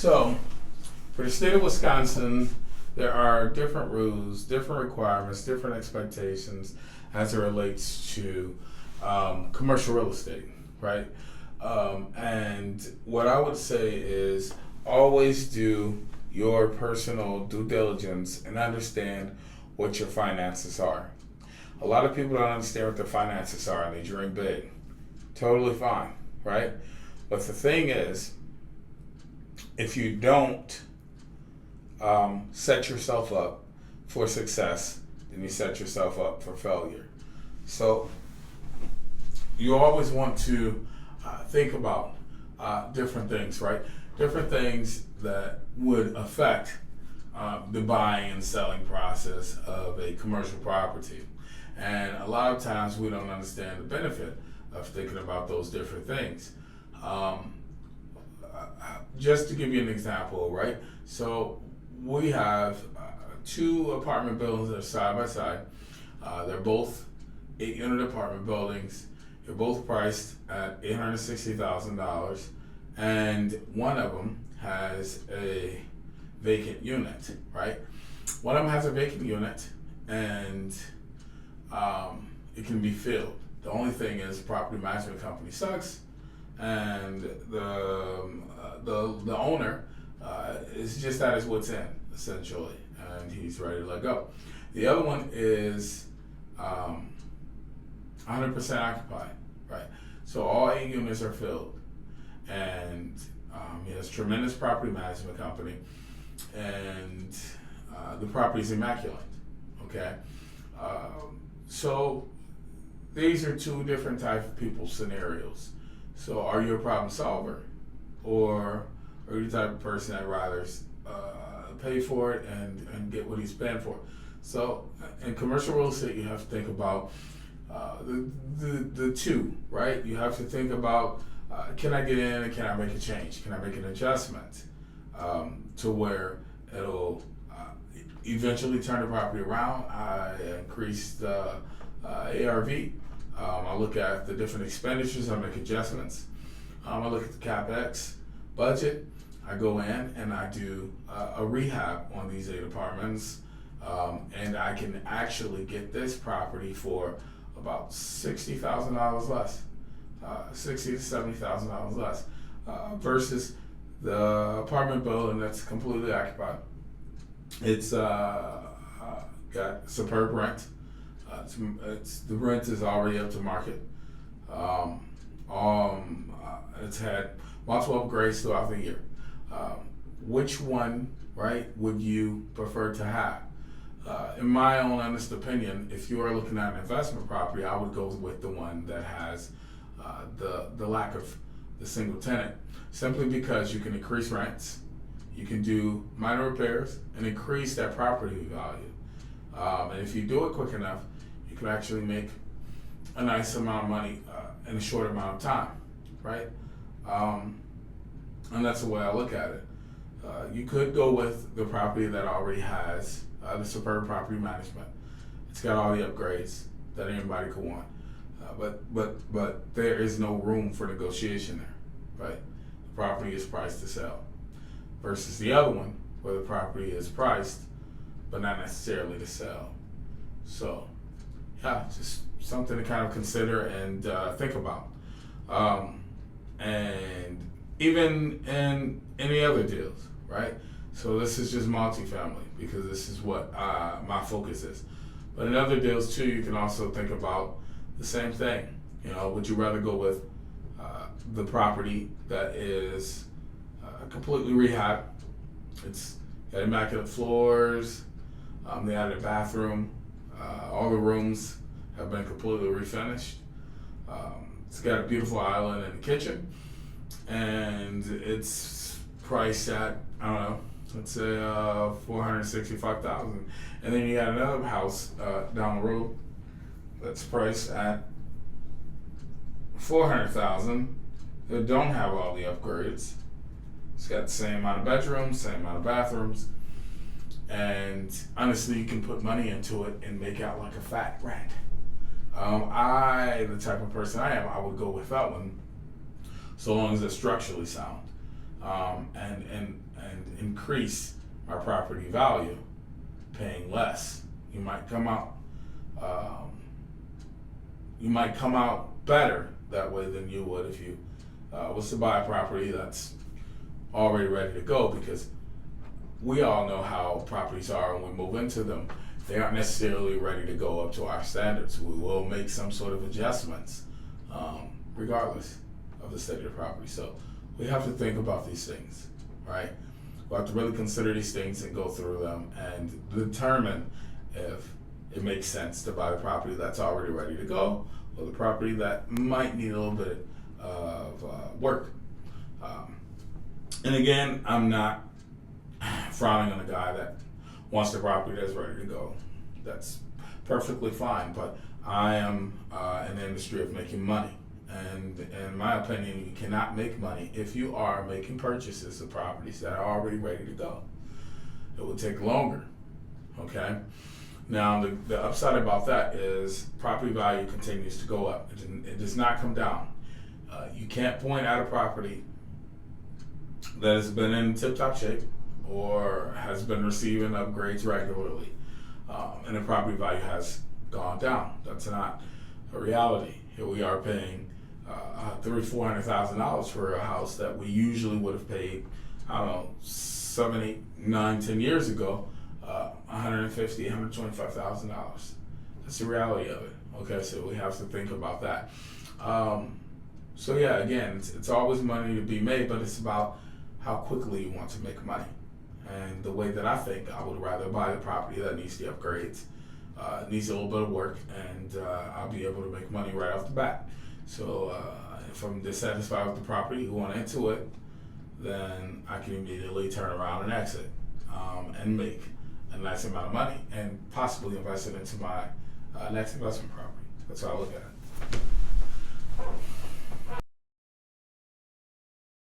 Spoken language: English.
So, for the state of Wisconsin, there are different rules, different requirements, different expectations as it relates to commercial real estate, right? And what I would say is always do your personal due diligence and understand what your finances are. A lot of people don't understand what their finances are and they dream big. Totally fine, right? But the thing is, if you don't set yourself up for success, then you set yourself up for failure. So you always want to think about different things, right? Different things that would affect the buying and selling process of a commercial property. And a lot of times we don't understand the benefit of thinking about those different things. Just to give you an example, right? So we have two apartment buildings that are side by side. They're both 8-unit apartment buildings. They're both priced at $860,000, and one of them has a vacant unit, right? One of them has a vacant unit, and it can be filled. The only thing is, the property management company sucks, and the owner is just at his wit's end, essentially, and he's ready to let go. The other one is 100% occupied, right? So all 8 units are filled, and he has tremendous property management company, and the property is immaculate. Okay, so these are two different type of people scenarios. So are you a problem solver, or are you the type of person that rather pay for it and get what he's paying for? So in commercial real estate, you have to think about the two, right? You have to think about, can I get in and can I make a change? Can I make an adjustment to where it'll eventually turn the property around? I increase the ARV. I look at the different expenditures, I make adjustments. I look at the CapEx budget. I go in and I do a rehab on these 8 apartments, and I can actually get this property for about $60,000 less, $60,000 to $70,000 less, versus the apartment building that's completely occupied. It's got superb rent. The rent is already up to market. It's had multiple upgrades throughout the year. Which one, right, would you prefer to have? In my own honest opinion, if you are looking at an investment property, I would go with the one that has the lack of the single tenant, simply because you can increase rents, you can do minor repairs, and increase that property value. And if you do it quick enough, you can actually make a nice amount of money in a short amount of time, right? And that's the way I look at it. You could go with the property that already has the superb property management. It's got all the upgrades that anybody could want, but there is no room for negotiation there, right? The property is priced to sell, versus the other one where the property is priced but not necessarily to sell. So yeah, just something to kind of consider and think about. And even in any other deals, right? So this is just multifamily because this is what my focus is. But in other deals too, you can also think about the same thing. You know, would you rather go with the property that is completely rehabbed? It's got immaculate floors. They added a bathroom. All the rooms have been completely refinished. It's got a beautiful island in the kitchen, and it's priced at, I don't know, let's say $465,000. And then you got another house down the road that's priced at $400,000 that don't have all the upgrades. It's got the same amount of bedrooms, same amount of bathrooms, and honestly, you can put money into it and make out like a fat rat. The type of person I am, I would go with that one, so long as it's structurally sound. And increase my property value paying less. You might come out better that way than you would if you was to buy a property that's already ready to go, because we all know how properties are when we move into them. They aren't necessarily ready to go up to our standards. We will make some sort of adjustments regardless of the state of the property. So we have to think about these things, right? We have to really consider these things and go through them and determine if it makes sense to buy the property that's already ready to go, or the property that might need a little bit of work. And again, I'm not frowning on a guy that wants the property that's ready to go. That's perfectly fine, but I am in the industry of making money. And in my opinion, you cannot make money if you are making purchases of properties that are already ready to go. It will take longer, okay? Now, the upside about that is property value continues to go up. It does not come down. You can't point at a property that has been in tip-top shape or has been receiving upgrades regularly, and the property value has gone down. That's not a reality. Here we are paying $300,000-$400,000 for a house that we usually would have paid, I don't know, 7, 8, 9, 10 years ago, $150,000, $125,000. That's the reality of it. Okay, so we have to think about that. So yeah, again, it's always money to be made, but it's about how quickly you want to make money. And the way that I think, I would rather buy the property that needs the upgrades, needs a little bit of work, and I'll be able to make money right off the bat. So if I'm dissatisfied with the property, going into it, then I can immediately turn around and exit and make a nice amount of money and possibly invest it into my next investment property. That's how I look at it.